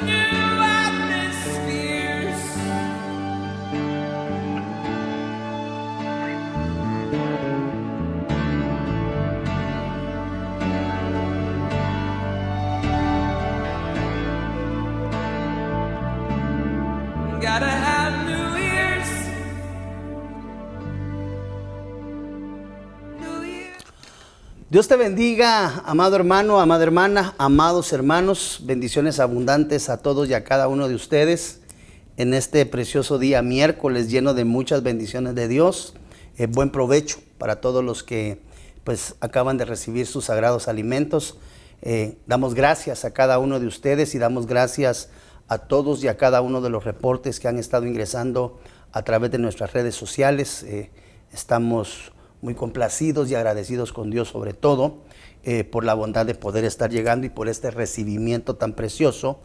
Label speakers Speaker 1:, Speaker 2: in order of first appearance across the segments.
Speaker 1: new atmospheres. Gotta have new ears.
Speaker 2: Dios te bendiga, amado hermano, amada hermana, amados hermanos. Bendiciones abundantes a todos y a cada uno de ustedes en este precioso día miércoles lleno de muchas bendiciones de Dios. Buen provecho para todos los que pues acaban de recibir sus sagrados alimentos. Damos gracias a cada uno de ustedes y damos gracias a todos y a cada uno de los reportes que han estado ingresando a través de nuestras redes sociales. Estamos muy complacidos y agradecidos con Dios sobre todo por la bondad de poder estar llegando y por este recibimiento tan precioso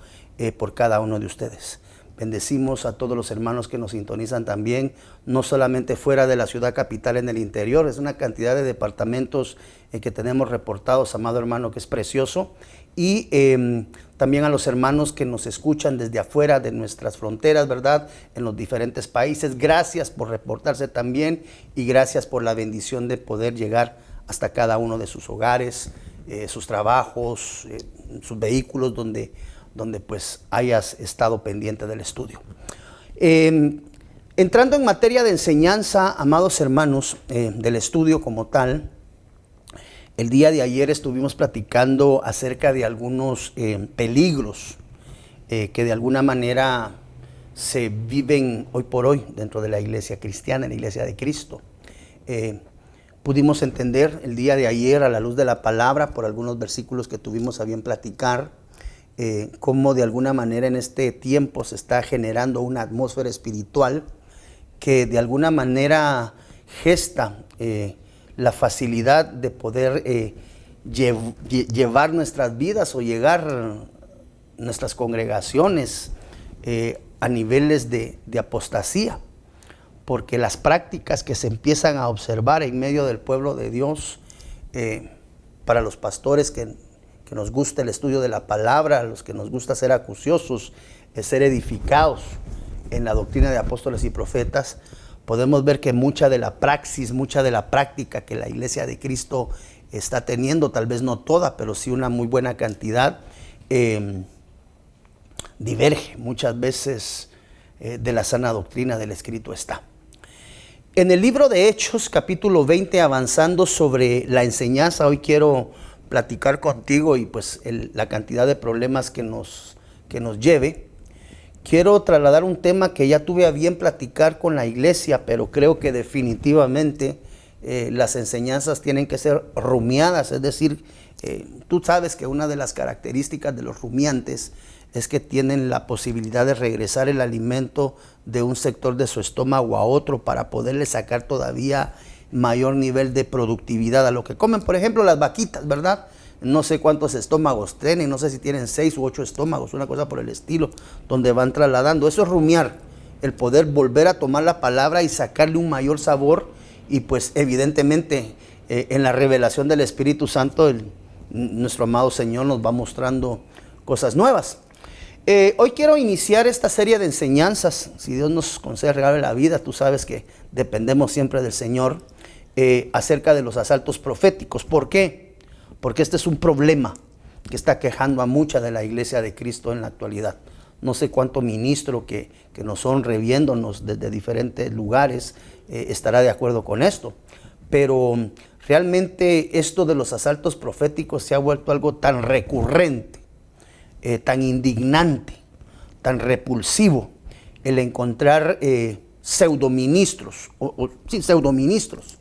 Speaker 2: por cada uno de ustedes. Bendecimos a todos los hermanos que nos sintonizan también, no solamente fuera de la ciudad capital, en el interior. Es una cantidad de departamentos que tenemos reportados, amado hermano, que es precioso. Y también a los hermanos que nos escuchan desde afuera de nuestras fronteras, ¿verdad? En los diferentes países. Gracias por reportarse también y gracias por la bendición de poder llegar hasta cada uno de sus hogares, sus trabajos, sus vehículos, donde pues hayas estado pendiente del estudio. Entrando en materia de enseñanza, amados hermanos, del estudio como tal, el día de ayer estuvimos platicando acerca de algunos peligros que de alguna manera se viven hoy por hoy dentro de la iglesia cristiana, en la iglesia de Cristo. Pudimos entender el día de ayer a la luz de la palabra por algunos versículos que tuvimos a bien platicar, cómo de alguna manera en este tiempo se está generando una atmósfera espiritual que de alguna manera gesta la facilidad de poder llevar nuestras vidas o llegar nuestras congregaciones a niveles de apostasía, porque las prácticas que se empiezan a observar en medio del pueblo de Dios, para los pastores que nos gusta el estudio de la palabra, a los que nos gusta ser acuciosos, ser edificados en la doctrina de apóstoles y profetas, podemos ver que mucha de la praxis, mucha de la práctica que la iglesia de Cristo está teniendo, tal vez no toda, pero sí una muy buena cantidad, diverge muchas veces de la sana doctrina del escrito está. En el libro de Hechos, capítulo 20, avanzando sobre la enseñanza, hoy quiero platicar contigo y pues la cantidad de problemas que nos lleve. Quiero trasladar un tema que ya tuve a bien platicar con la iglesia, pero creo que definitivamente las enseñanzas tienen que ser rumiadas. Es decir, tú sabes que una de las características de los rumiantes es que tienen la posibilidad de regresar el alimento de un sector de su estómago a otro para poderle sacar todavía mayor nivel de productividad a lo que comen. Por ejemplo, las vaquitas, ¿verdad? No sé cuántos estómagos tienen, no sé si tienen 6 u 8 estómagos, una cosa por el estilo, donde van trasladando. Eso es rumiar, el poder volver a tomar la palabra y sacarle un mayor sabor. Y pues evidentemente en la revelación del Espíritu Santo, nuestro amado Señor nos va mostrando cosas nuevas. Hoy quiero iniciar esta serie de enseñanzas. Si Dios nos concede regalo de la vida, tú sabes que dependemos siempre del Señor, acerca de los asaltos proféticos. ¿Por qué? Porque este es un problema que está quejando a mucha de la iglesia de Cristo en la actualidad. No sé cuánto ministro que nos honre viéndonos desde diferentes lugares estará de acuerdo con esto. Pero realmente esto de los asaltos proféticos se ha vuelto algo tan recurrente, tan indignante, tan repulsivo, el encontrar pseudoministros, pseudoministros,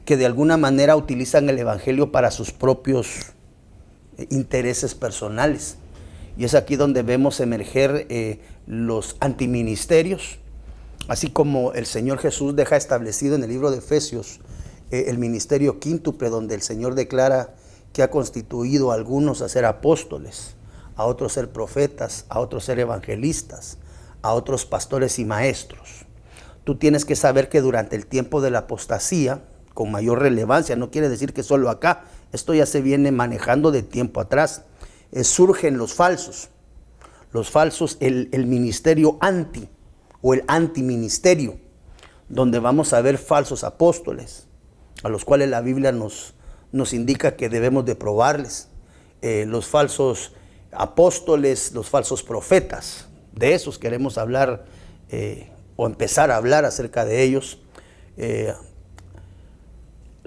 Speaker 2: que de alguna manera utilizan el evangelio para sus propios intereses personales. Y es aquí donde vemos emerger los antiministerios, así como el Señor Jesús deja establecido en el libro de Efesios el ministerio quíntuple, donde el Señor declara que ha constituido a algunos a ser apóstoles, a otros ser profetas, a otros ser evangelistas, a otros pastores y maestros. Tú tienes que saber que durante el tiempo de la apostasía, con mayor relevancia, no quiere decir que solo acá, esto ya se viene manejando de tiempo atrás, surgen los falsos los falsos, el ministerio anti o el antiministerio, donde vamos a ver falsos apóstoles, a los cuales la Biblia nos indica que debemos de probarles. Los falsos apóstoles, los falsos profetas, de esos queremos hablar o empezar a hablar acerca de ellos.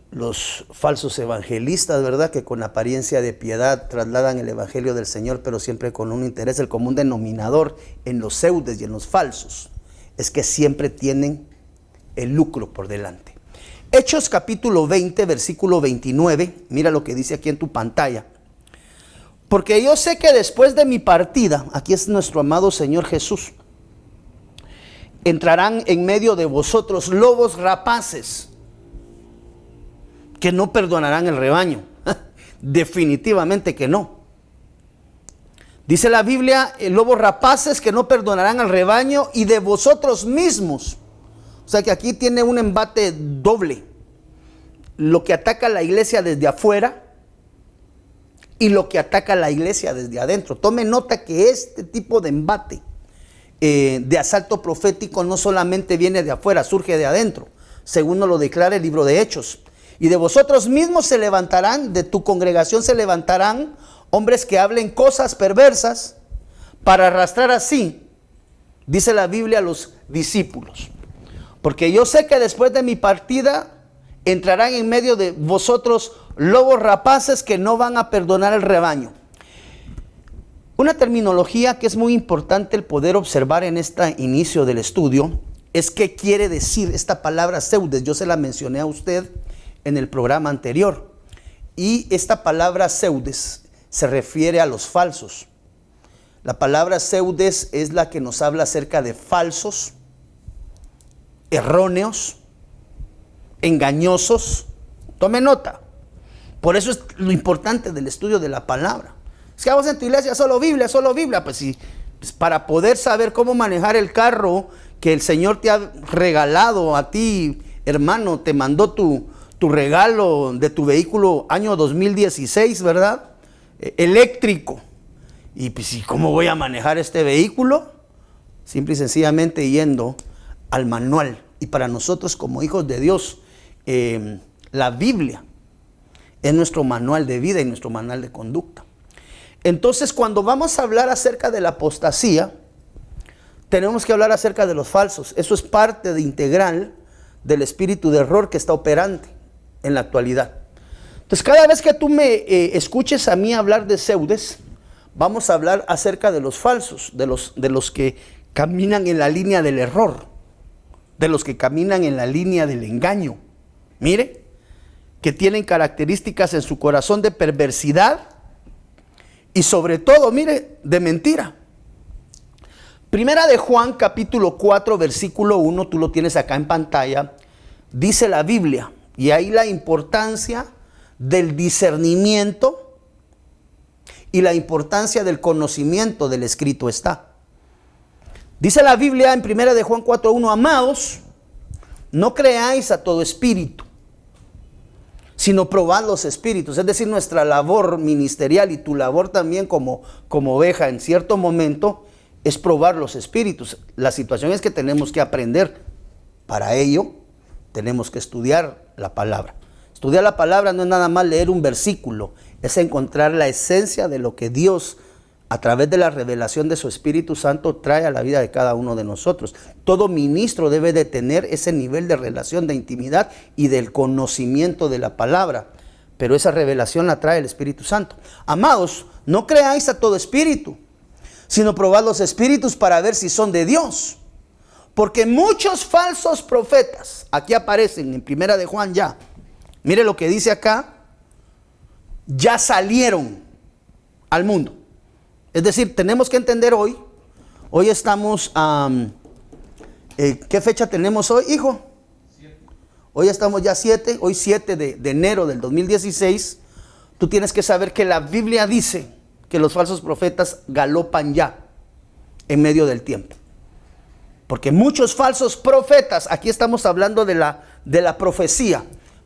Speaker 2: Los falsos evangelistas, ¿verdad? Que con apariencia de piedad trasladan el evangelio del Señor, pero siempre con un interés. El común denominador en los pseudos y en los falsos es que siempre tienen el lucro por delante. Hechos capítulo 20, versículo 29, mira lo que dice aquí en tu pantalla. Porque yo sé que después de mi partida, aquí es nuestro amado Señor Jesús, entrarán en medio de vosotros lobos rapaces que no perdonarán el rebaño. Definitivamente que no. Dice la Biblia, lobos rapaces que no perdonarán al rebaño y de vosotros mismos. O sea que aquí tiene un embate doble. Lo que ataca a la iglesia desde afuera y lo que ataca a la iglesia desde adentro. Tome nota que este tipo de embate de asalto profético no solamente viene de afuera, surge de adentro, según nos lo declara el libro de Hechos. Y de vosotros mismos se levantarán, de tu congregación se levantarán hombres que hablen cosas perversas para arrastrar así, dice la Biblia, a los discípulos. Porque yo sé que después de mi partida entrarán en medio de vosotros lobos rapaces que no van a perdonar el rebaño. Una terminología que es muy importante el poder observar en este inicio del estudio es qué quiere decir esta palabra pseudes. Yo se la mencioné a usted en el programa anterior. Y esta palabra pseudes se refiere a los falsos. La palabra pseudes es la que nos habla acerca de falsos, erróneos, engañosos. Tome nota. Por eso es lo importante del estudio de la palabra. Es que vamos en tu iglesia solo Biblia, solo Biblia. Pues sí, pues para poder saber cómo manejar el carro que el Señor te ha regalado a ti, hermano, te mandó tu regalo de tu vehículo año 2016, ¿verdad? Eléctrico. Y pues, ¿y cómo voy a manejar este vehículo? Simple y sencillamente yendo al manual. Y para nosotros como hijos de Dios, la Biblia es nuestro manual de vida y nuestro manual de conducta. Entonces, cuando vamos a hablar acerca de la apostasía, tenemos que hablar acerca de los falsos. Eso es parte integral del espíritu de error que está operante en la actualidad. Entonces, cada vez que tú me escuches a mí hablar de pseudes, vamos a hablar acerca de los falsos, de los que caminan en la línea del error, de los que caminan en la línea del engaño. Mire, que tienen características en su corazón de perversidad y sobre todo, mire, de mentira. Primera de Juan, capítulo 4, versículo 1, tú lo tienes acá en pantalla, dice la Biblia, y ahí la importancia del discernimiento y la importancia del conocimiento del escrito está. Dice la Biblia en Primera de Juan 4, 1, amados, no creáis a todo espíritu, sino probad los espíritus. Es decir, nuestra labor ministerial y tu labor también como oveja en cierto momento es probar los espíritus. La situación es que tenemos que aprender. Para ello tenemos que estudiar la palabra. Estudiar la palabra no es nada más leer un versículo, es encontrar la esencia de lo que Dios a través de la revelación de su Espíritu Santo trae a la vida de cada uno de nosotros. Todo ministro debe de tener ese nivel de relación, de intimidad y del conocimiento de la palabra. Pero esa revelación la trae el Espíritu Santo. Amados, no creáis a todo espíritu, sino probad los espíritus para ver si son de Dios. Porque muchos falsos profetas, aquí aparecen en Primera de Juan ya. Mire lo que dice acá, ya salieron al mundo. Es decir, tenemos que entender hoy estamos, ¿qué fecha tenemos hoy, hijo? 7. Hoy estamos ya 7, hoy 7 de enero del 2016. Tú tienes que saber que la Biblia dice que los falsos profetas galopan ya en medio del tiempo. Porque muchos falsos profetas, aquí estamos hablando de la profecía,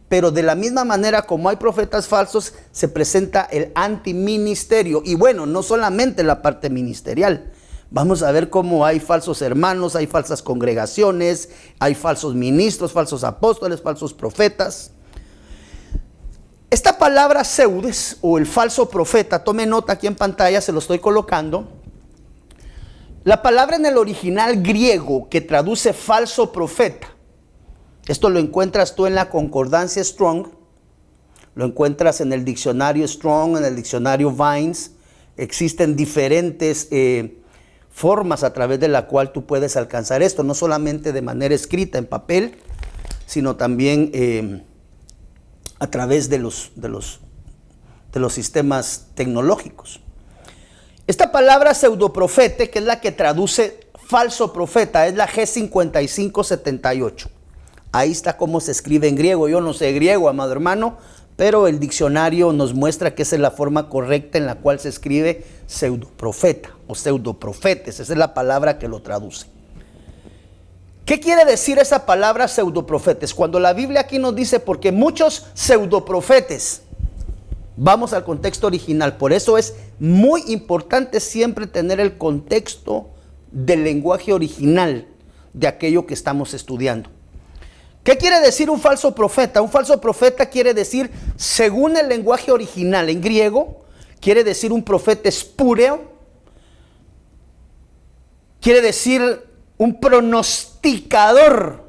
Speaker 2: pero de la misma manera como hay profetas falsos, se presenta el antiministerio. Y bueno, no solamente la parte ministerial, Vamos a ver cómo hay falsos hermanos, hay falsas congregaciones, hay falsos ministros, falsos apóstoles, falsos profetas. Esta palabra pseudes o el falso profeta, tome nota aquí en pantalla, se lo estoy colocando. La palabra en el original griego que traduce falso profeta, esto lo encuentras tú en la concordancia Strong, lo encuentras en el diccionario Strong, en el diccionario Vines. Existen diferentes formas a través de la cual tú puedes alcanzar esto, no solamente de manera escrita en papel, sino también a través de los sistemas tecnológicos. Esta palabra pseudoprofete, que es la que traduce falso profeta, es la G5578. Ahí está cómo se escribe en griego. Yo no sé griego, amado hermano, pero el diccionario nos muestra que esa es la forma correcta en la cual se escribe pseudoprofeta o pseudoprofetes. Esa es la palabra que lo traduce. ¿Qué quiere decir esa palabra pseudoprofetes? Cuando la Biblia aquí nos dice, porque muchos pseudoprofetes, vamos al contexto original. Por eso es muy importante siempre tener el contexto del lenguaje original de aquello que estamos estudiando. ¿Qué quiere decir un falso profeta? Un falso profeta quiere decir, según el lenguaje original en griego, quiere decir un profeta espúreo, quiere decir un pronosticador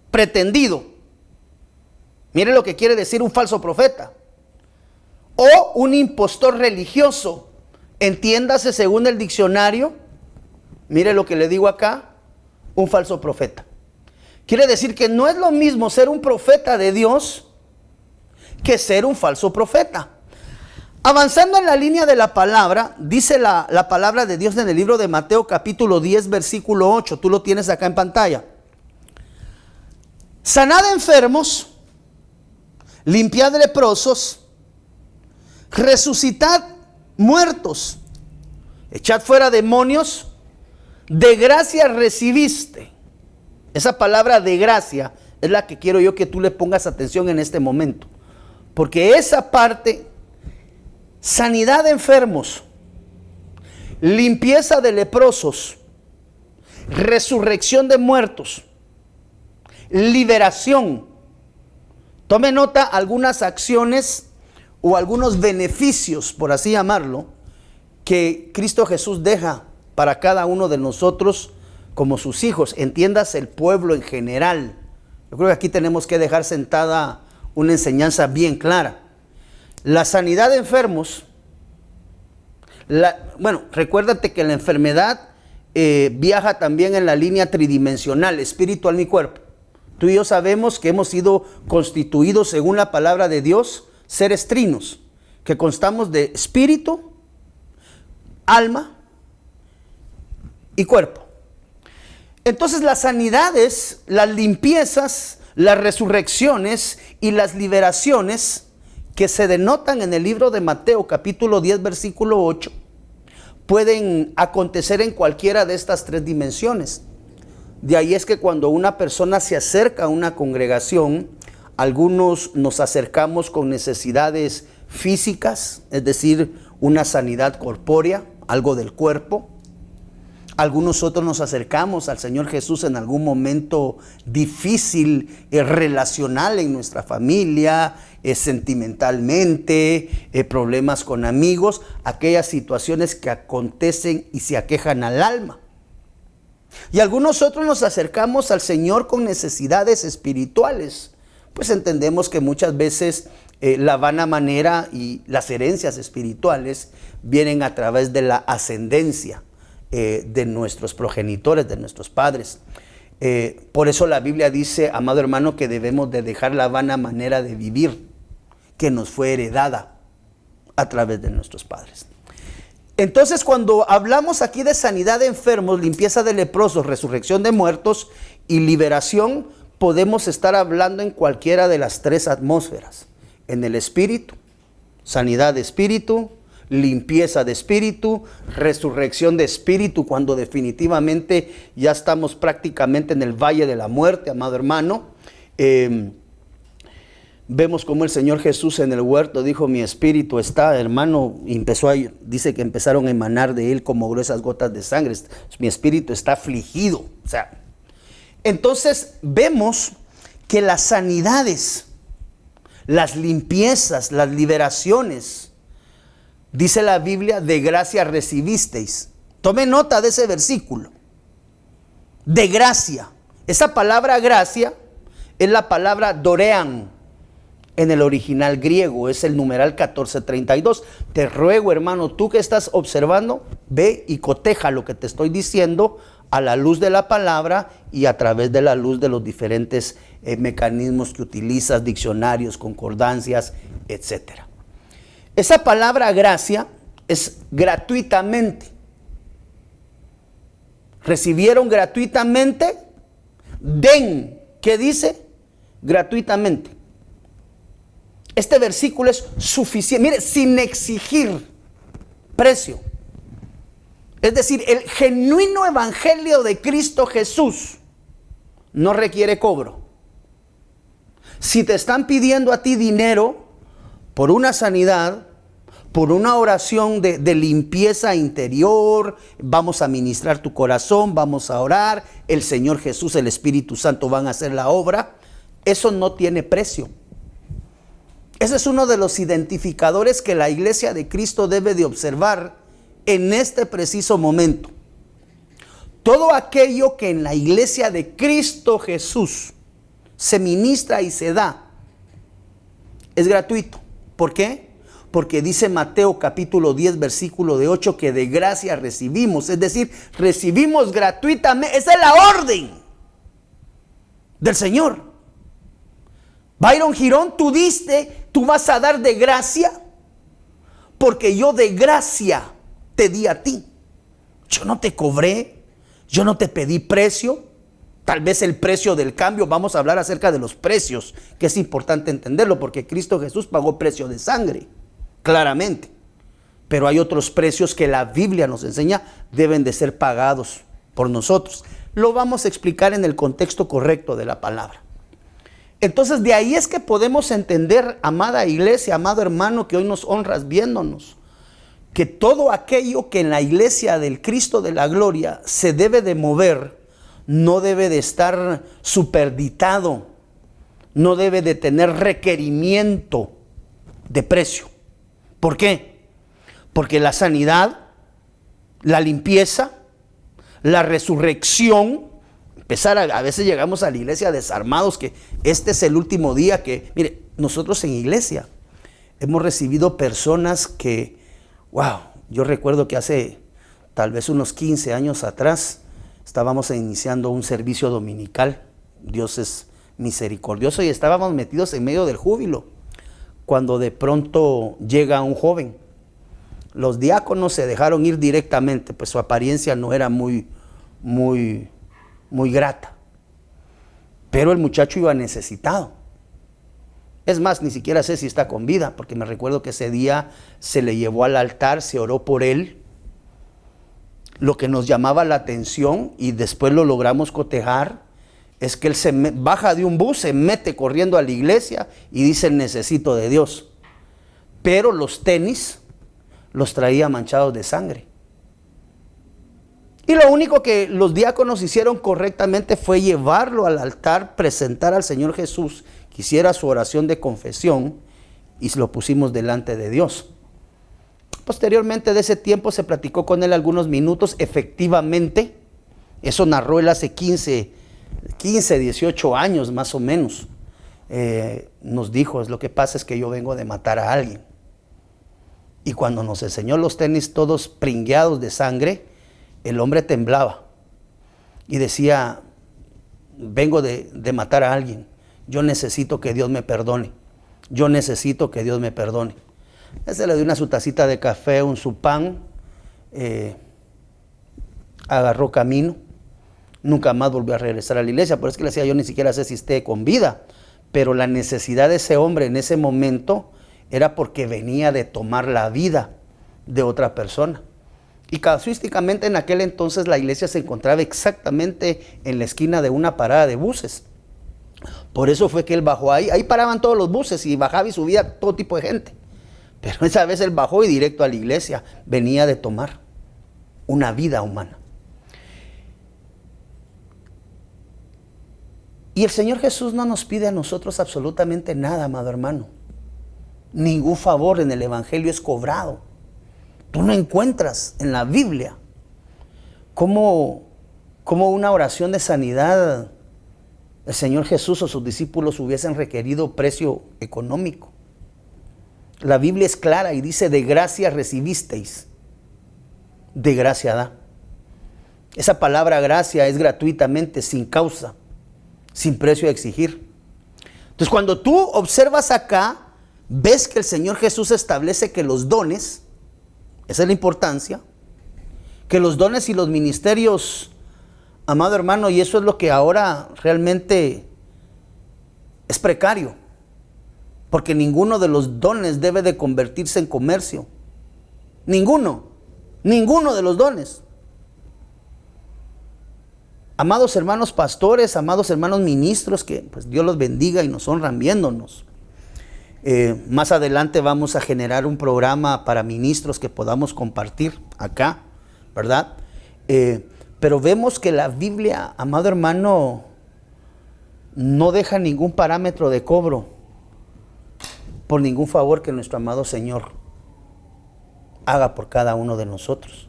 Speaker 2: pretendido. Mire lo que quiere decir un falso profeta. O un impostor religioso. Entiéndase según el diccionario. Mire lo que le digo acá. Un falso profeta. Quiere decir que no es lo mismo ser un profeta de Dios que ser un falso profeta. Avanzando en la línea de la palabra, dice la palabra de Dios en el libro de Mateo capítulo 10 versículo 8. Tú lo tienes acá en pantalla. Sanad enfermos, limpiad leprosos, resucitad muertos, echad fuera demonios, de gracia recibiste. Esa palabra de gracia es la que quiero yo que tú le pongas atención en este momento. Porque esa parte, sanidad de enfermos, limpieza de leprosos, resurrección de muertos, liberación. Tome nota algunas acciones o algunos beneficios, por así llamarlo, que Cristo Jesús deja para cada uno de nosotros como sus hijos. Entiendas el pueblo en general. Yo creo que aquí tenemos que dejar sentada una enseñanza bien clara. La sanidad de enfermos, recuérdate que la enfermedad viaja también en la línea tridimensional, espíritu, alma y cuerpo. Tú y yo sabemos que hemos sido constituidos según la palabra de Dios, seres trinos, que constamos de espíritu, alma y cuerpo. Entonces las sanidades, las limpiezas, las resurrecciones y las liberaciones que se denotan en el libro de Mateo capítulo 10 versículo 8 pueden acontecer en cualquiera de estas tres dimensiones. De ahí es que cuando una persona se acerca a una congregación, algunos nos acercamos con necesidades físicas, es decir, una sanidad corpórea, algo del cuerpo. Algunos otros nos acercamos al Señor Jesús en algún momento difícil, relacional en nuestra familia, sentimentalmente, problemas con amigos, aquellas situaciones que acontecen y se aquejan al alma. Y algunos otros nos acercamos al Señor con necesidades espirituales, pues entendemos que muchas veces la vana manera y las herencias espirituales vienen a través de la ascendencia de nuestros progenitores, de nuestros padres. Por eso la Biblia dice, amado hermano, que debemos de dejar la vana manera de vivir que nos fue heredada a través de nuestros padres. Entonces, cuando hablamos aquí de sanidad de enfermos, limpieza de leprosos, resurrección de muertos y liberación, podemos estar hablando en cualquiera de las tres atmósferas. En el espíritu, sanidad de espíritu, limpieza de espíritu, resurrección de espíritu, cuando definitivamente ya estamos prácticamente en el valle de la muerte, amado hermano. Vemos como el Señor Jesús en el huerto dijo, mi espíritu está, hermano, y dice que empezaron a emanar de él como gruesas gotas de sangre. Mi espíritu está afligido. O sea, entonces vemos que las sanidades, las limpiezas, las liberaciones, dice la Biblia, de gracia recibisteis. Tome nota de ese versículo. De gracia. Esa palabra gracia es la palabra dorean en el original griego. Es el numeral 1432. Te ruego, hermano, tú que estás observando, ve y coteja lo que te estoy diciendo a la luz de la palabra y a través de la luz de los diferentes mecanismos que utilizas, diccionarios, concordancias, etc. Esa palabra gracia es gratuitamente. Recibieron gratuitamente, den, ¿qué dice? Gratuitamente. Este versículo es suficiente, mire, sin exigir precio. Es decir, el genuino evangelio de Cristo Jesús no requiere cobro. Si te están pidiendo a ti dinero por una sanidad, por una oración de limpieza interior, vamos a ministrar tu corazón, vamos a orar, el Señor Jesús, el Espíritu Santo van a hacer la obra, eso no tiene precio. Ese es uno de los identificadores que la iglesia de Cristo debe de observar en este preciso momento. Todo aquello que en la iglesia de Cristo Jesús se ministra y se da es gratuito. ¿Por qué? Porque dice Mateo capítulo 10 versículo de 8 que de gracia recibimos, es decir, recibimos gratuitamente. Esa es la orden del Señor. Byron Girón, tú diste, tú vas a dar de gracia, porque yo de gracia te di a ti. Yo no te cobré, yo no te pedí precio. Tal vez el precio del cambio, vamos a hablar acerca de los precios, que es importante entenderlo, porque Cristo Jesús pagó precio de sangre, claramente. Pero hay otros precios que la Biblia nos enseña deben de ser pagados por nosotros. Lo vamos a explicar en el contexto correcto de la palabra. Entonces de ahí es que podemos entender, amada iglesia, amado hermano que hoy nos honras viéndonos, que todo aquello que en la iglesia del Cristo de la gloria se debe de mover, no debe de estar superditado, no debe de tener requerimiento de precio. ¿Por qué? Porque la sanidad, la limpieza, la resurrección, a veces llegamos a la iglesia desarmados que este es el último día que, mire, nosotros en iglesia hemos recibido personas que, wow, yo recuerdo que hace tal vez unos 15 años atrás estábamos iniciando un servicio dominical. Dios es misericordioso y estábamos metidos en medio del júbilo cuando de pronto llega un joven. Los diáconos se dejaron ir directamente, pues su apariencia no era muy grata, pero el muchacho iba necesitado. Es más, ni siquiera sé si está con vida, porque me recuerdo que ese día se le llevó al altar, se oró por él. Lo que nos llamaba la atención, y después lo logramos cotejar, es que él baja de un bus, se mete corriendo a la iglesia y dice: necesito de Dios. Pero los tenis los traía manchados de sangre. Y lo único que los diáconos hicieron correctamente fue llevarlo al altar, presentar al Señor Jesús, que hiciera su oración de confesión, y lo pusimos delante de Dios. Posteriormente de ese tiempo se platicó con él algunos minutos. Efectivamente, eso narró él hace 15, 18 años más o menos. Nos dijo: lo que pasa es que yo vengo de matar a alguien. Y cuando nos enseñó los tenis todos pringueados de sangre, el hombre temblaba y decía: vengo de matar a alguien, yo necesito que Dios me perdone, yo necesito que Dios me perdone. Se le dio su tacita de café, su pan, agarró camino, nunca más volvió a regresar a la iglesia. Por eso que le decía, yo ni siquiera sé si esté con vida, pero la necesidad de ese hombre en ese momento era porque venía de tomar la vida de otra persona. Y casuísticamente en aquel entonces la iglesia se encontraba exactamente en la esquina de una parada de buses. Por eso fue que él bajó ahí. Ahí paraban todos los buses y bajaba y subía todo tipo de gente. Pero esa vez él bajó y directo a la iglesia. Venía de tomar una vida humana. Y el Señor Jesús no nos pide a nosotros absolutamente nada, amado hermano. Ningún favor en el Evangelio es cobrado. Tú no encuentras en la Biblia cómo una oración de sanidad el Señor Jesús o sus discípulos hubiesen requerido precio económico. La Biblia es clara y dice: de gracia recibisteis, de gracia da. Esa palabra gracia es gratuitamente, sin causa, sin precio a exigir. Entonces, cuando tú observas acá, ves que el Señor Jesús establece que los dones, esa es la importancia, que los dones y los ministerios, amado hermano, y eso es lo que ahora realmente es precario, porque ninguno de los dones debe de convertirse en comercio. Ninguno de los dones. Amados hermanos pastores, amados hermanos ministros, que pues Dios los bendiga y nos honran viéndonos. Más adelante vamos a generar un programa para ministros que podamos compartir acá, ¿verdad? Pero vemos que la Biblia, amado hermano, no deja ningún parámetro de cobro por ningún favor que nuestro amado Señor haga por cada uno de nosotros.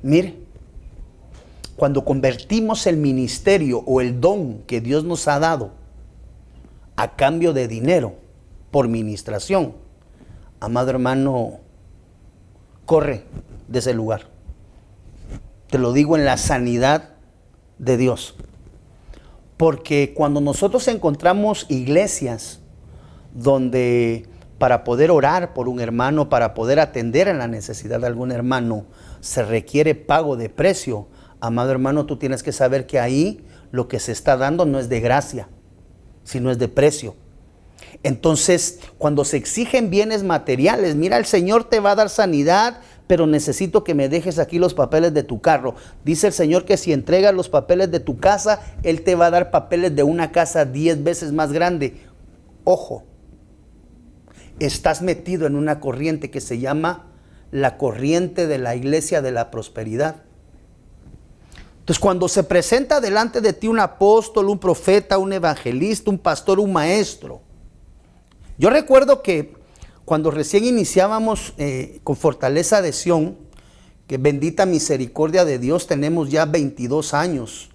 Speaker 2: Mire, cuando convertimos el ministerio o el don que Dios nos ha dado a cambio de dinero por ministración, amado hermano, corre de ese lugar. Te lo digo en la sanidad de Dios. Porque cuando nosotros encontramos iglesias donde para poder orar por un hermano, para poder atender en la necesidad de algún hermano, se requiere pago de precio, amado hermano, tú tienes que saber que ahí lo que se está dando no es de gracia, sino es de precio. Entonces, cuando se exigen bienes materiales, mira, el Señor te va a dar sanidad, pero necesito que me dejes aquí los papeles de tu carro. Dice el Señor que si entregas los papeles de tu casa, Él te va a dar papeles de una casa 10 veces más grande. Ojo, estás metido en una corriente que se llama la corriente de la iglesia de la prosperidad. Entonces, cuando se presenta delante de ti un apóstol, un profeta, un evangelista, un pastor, un maestro. Yo recuerdo que cuando recién iniciábamos con Fortaleza de Sión, que bendita misericordia de Dios, tenemos ya 22 años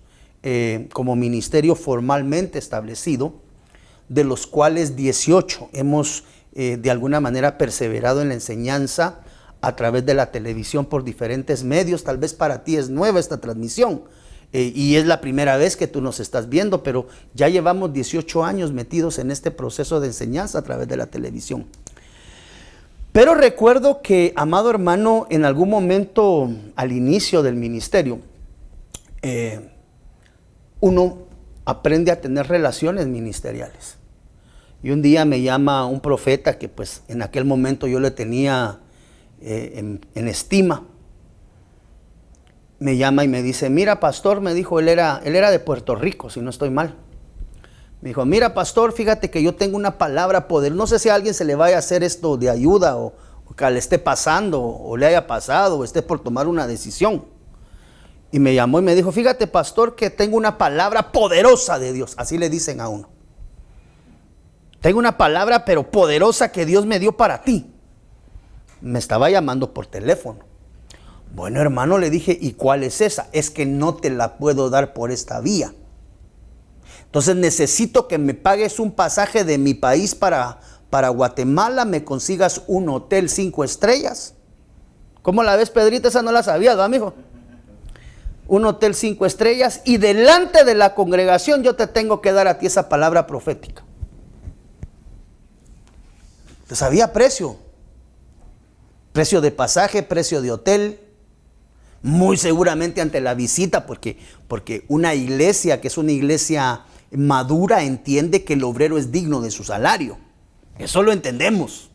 Speaker 2: como ministerio formalmente establecido, de los cuales 18 hemos de alguna manera perseverado en la enseñanza a través de la televisión por diferentes medios. Tal vez para ti es nueva esta transmisión y es la primera vez que tú nos estás viendo, pero ya llevamos 18 años metidos en este proceso de enseñanza a través de la televisión. Pero recuerdo que, amado hermano, en algún momento al inicio del ministerio, uno aprende a tener relaciones ministeriales. Y un día me llama un profeta que pues en aquel momento yo le tenía en estima. Me llama y me dice: mira, pastor, me dijo, él era de Puerto Rico, si no estoy mal. Me dijo: mira, pastor, fíjate que yo tengo una palabra poder. No sé si a alguien se le vaya a hacer esto de ayuda o que le esté pasando o le haya pasado o esté por tomar una decisión. Y me llamó y me dijo: fíjate, pastor, que tengo una palabra poderosa de Dios. Así le dicen a uno. Tengo una palabra pero poderosa que Dios me dio para ti. Me estaba llamando por teléfono. Bueno, hermano, le dije: ¿y cuál es esa? Es que no te la puedo dar por esta vía. Entonces necesito que me pagues un pasaje de mi país para Guatemala, me consigas un hotel 5 estrellas. ¿Cómo la ves, Pedrito? Esa no la sabías, ¿no, amigo? Un hotel 5 estrellas y delante de la congregación yo te tengo que dar a ti esa palabra profética. Entonces había precio de pasaje, precio de hotel, muy seguramente ante la visita, porque una iglesia que es una iglesia madura entiende que el obrero es digno de su salario. Eso lo entendemos.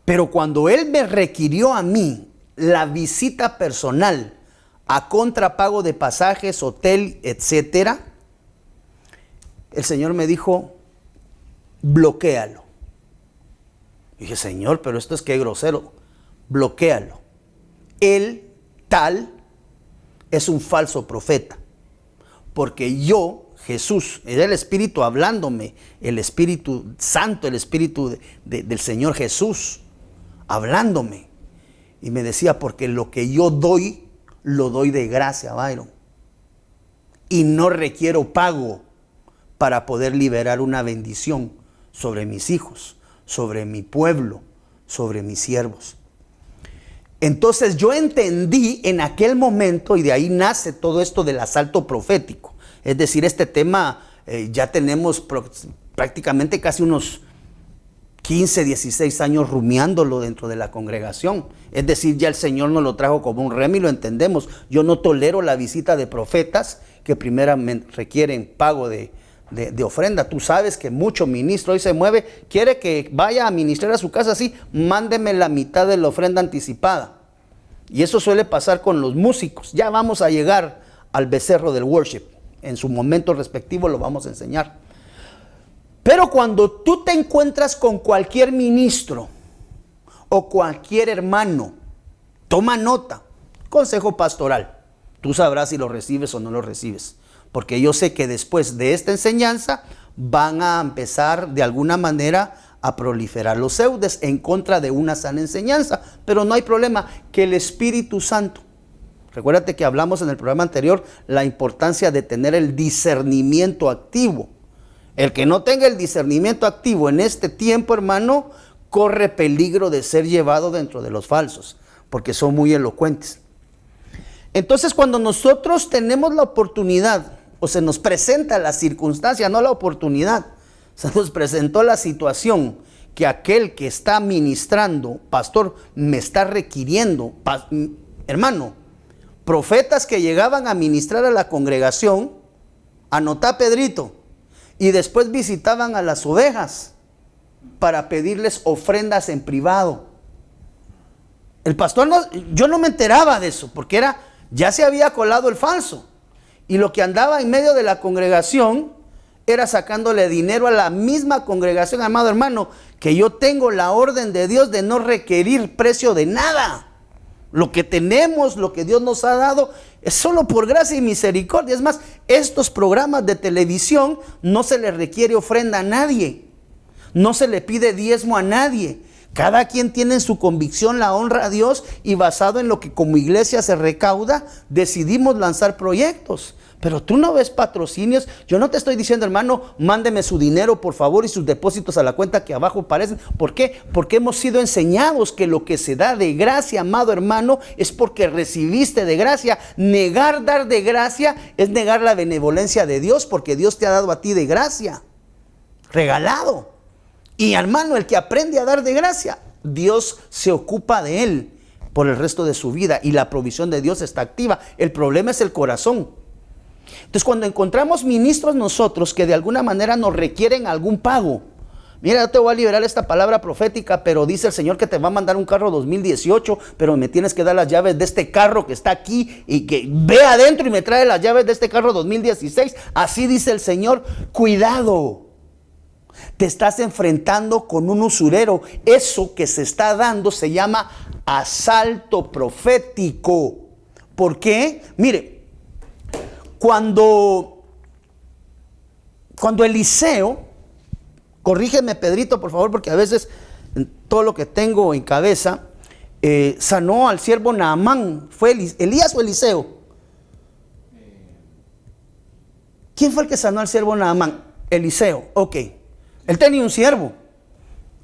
Speaker 2: Pero cuando él me requirió a mí la visita personal a contrapago de pasajes, hotel, etcétera, el Señor me dijo, bloquéalo. Dije, Señor, pero esto es que grosero. Bloquéalo. Él, tal, es un falso profeta. Porque yo, Jesús, era el Espíritu hablándome, el Espíritu Santo, el Espíritu del Señor Jesús, hablándome. Y me decía, porque lo que yo doy, lo doy de gracia, Byron. Y no requiero pago para poder liberar una bendición sobre mis hijos, sobre mi pueblo, sobre mis siervos. Entonces yo entendí en aquel momento, y de ahí nace todo esto del asalto profético. Es decir, este tema ya tenemos prácticamente casi unos 15, 16 años rumiándolo dentro de la congregación. Es decir, ya el Señor nos lo trajo como un rema y lo entendemos. Yo no tolero la visita de profetas que primeramente requieren pago de ofrenda. Tú sabes que mucho ministro hoy se mueve, quiere que vaya a ministrar a su casa así, mándeme la mitad de la ofrenda anticipada. Y eso suele pasar con los músicos. Ya vamos a llegar al becerro del worship. En su momento respectivo lo vamos a enseñar. Pero cuando tú te encuentras con cualquier ministro o cualquier hermano, toma nota, consejo pastoral. Tú sabrás si lo recibes o no lo recibes. Porque yo sé que después de esta enseñanza van a empezar de alguna manera a proliferar los pseudos en contra de una sana enseñanza. Pero no hay problema, que el Espíritu Santo, recuérdate que hablamos en el programa anterior la importancia de tener el discernimiento activo. El que no tenga el discernimiento activo en este tiempo, hermano, corre peligro de ser llevado dentro de los falsos, porque son muy elocuentes. Entonces, cuando nosotros tenemos la oportunidad, o se nos presenta la circunstancia, no la oportunidad, se nos presentó la situación que aquel que está ministrando, pastor, me está requiriendo, hermano, profetas que llegaban a ministrar a la congregación, anotá Pedrito, y después visitaban a las ovejas para pedirles ofrendas en privado. El pastor, yo no me enteraba de eso, porque ya se había colado el falso. Y lo que andaba en medio de la congregación era sacándole dinero a la misma congregación. Amado hermano, que yo tengo la orden de Dios de no requerir precio de nada. Lo que tenemos, lo que Dios nos ha dado, es solo por gracia y misericordia. Es más, estos programas de televisión no se le requiere ofrenda a nadie. No se le pide diezmo a nadie. Cada quien tiene en su convicción la honra a Dios y basado en lo que como iglesia se recauda, decidimos lanzar proyectos. Pero tú no ves patrocinios. Yo no te estoy diciendo, hermano, mándeme su dinero por favor y sus depósitos a la cuenta que abajo aparecen. ¿Por qué? Porque hemos sido enseñados que lo que se da de gracia, amado hermano, es porque recibiste de gracia. Negar dar de gracia es negar la benevolencia de Dios, porque Dios te ha dado a ti de gracia, regalado. Y hermano, el que aprende a dar de gracia, Dios se ocupa de él por el resto de su vida y la provisión de Dios está activa. El problema es el corazón. Entonces, cuando encontramos ministros nosotros que de alguna manera nos requieren algún pago, mira, yo te voy a liberar esta palabra profética, pero dice el Señor que te va a mandar un carro 2018, pero me tienes que dar las llaves de este carro que está aquí y que ve adentro y me trae las llaves de este carro 2016. Así dice el Señor. Cuidado. Te estás enfrentando con un usurero. Eso que se está dando se llama asalto profético. ¿Por qué? Mire, cuando Eliseo, corrígeme Pedrito por favor, porque a veces todo lo que tengo en cabeza, sanó al siervo Naamán. ¿Fue Elías o Eliseo? ¿Quién fue el que sanó al siervo Naamán? Eliseo, ok. Él tenía un siervo.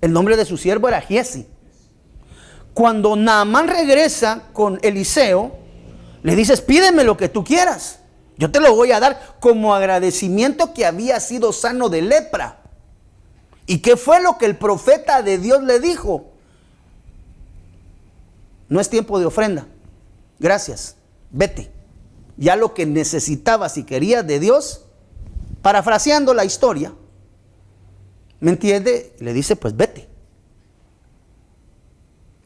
Speaker 2: El nombre de su siervo era Giesi. Cuando Naamán regresa con Eliseo, le dices, pídeme lo que tú quieras. Yo te lo voy a dar como agradecimiento que había sido sano de lepra. ¿Y qué fue lo que el profeta de Dios le dijo? No es tiempo de ofrenda. Gracias. Vete. Ya lo que necesitabas y querías de Dios, parafraseando la historia, ¿me entiende? Le dice, pues vete.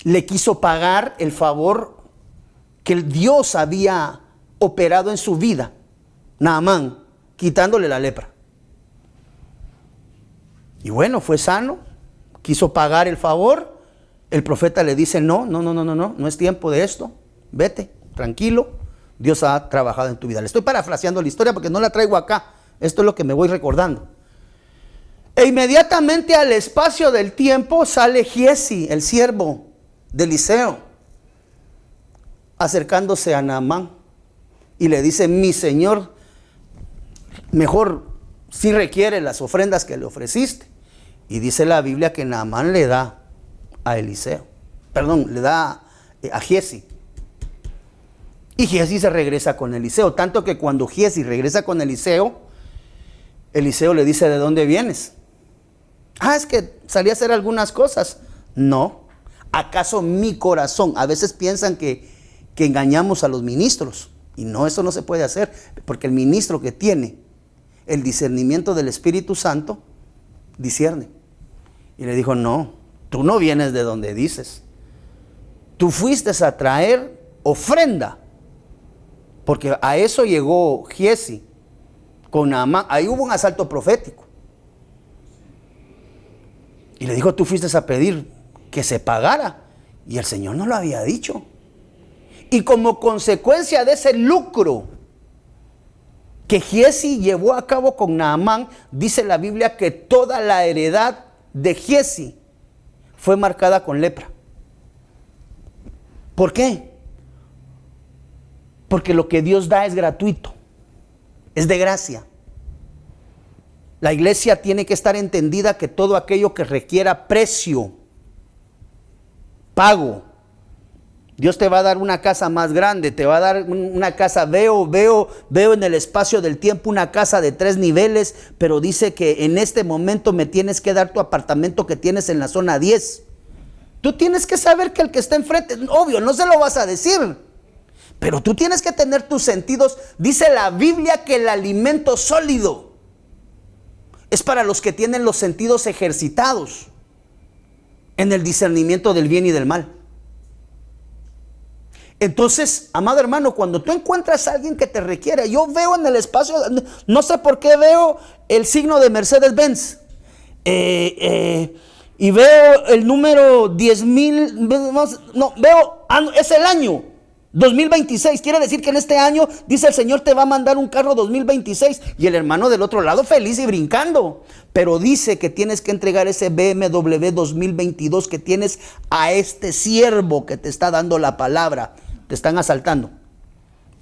Speaker 2: Le quiso pagar el favor que el Dios había operado en su vida, Naamán, quitándole la lepra. Y bueno, fue sano, quiso pagar el favor. El profeta le dice, no es tiempo de esto, vete, tranquilo, Dios ha trabajado en tu vida. Le estoy parafraseando la historia porque no la traigo acá, esto es lo que me voy recordando. E inmediatamente al espacio del tiempo sale Giezi, el siervo de Eliseo, acercándose a Naamán y le dice, mi señor, mejor si requiere las ofrendas que le ofreciste. Y dice la Biblia que Naamán le da a Eliseo, le da a Giezi. Y Giezi se regresa con Eliseo, tanto que cuando Giezi regresa con Eliseo, Eliseo le dice, ¿de dónde vienes? Es que salí a hacer algunas cosas. No, ¿acaso mi corazón? A veces piensan que engañamos a los ministros, y no, eso no se puede hacer, porque el ministro que tiene el discernimiento del Espíritu Santo, discierne. Y le dijo, no, tú no vienes de donde dices. Tú fuiste a traer ofrenda. Porque a eso llegó Giezi con Naamán. Ahí hubo un asalto profético. Y le dijo, tú fuiste a pedir que se pagara. Y el Señor no lo había dicho. Y como consecuencia de ese lucro que Giezi llevó a cabo con Naamán, dice la Biblia que toda la heredad de Giezi fue marcada con lepra. ¿Por qué? Porque lo que Dios da es gratuito, es de gracia. La iglesia tiene que estar entendida que todo aquello que requiera precio, pago. Dios te va a dar una casa más grande, te va a dar una casa, veo en el espacio del tiempo una casa de 3 niveles, pero dice que en este momento me tienes que dar tu apartamento que tienes en la zona 10. Tú tienes que saber que el que está enfrente, obvio, no se lo vas a decir, pero tú tienes que tener tus sentidos. Dice la Biblia que el alimento sólido es para los que tienen los sentidos ejercitados en el discernimiento del bien y del mal. Entonces, amado hermano, cuando tú encuentras a alguien que te requiere, yo veo en el espacio, no sé por qué veo el signo de Mercedes-Benz, y veo el número 10,000, es el año 2026, quiere decir que en este año, dice el Señor, te va a mandar un carro 2026, y el hermano del otro lado feliz y brincando, pero dice que tienes que entregar ese BMW 2022 que tienes a este siervo que te está dando la palabra. Te están asaltando.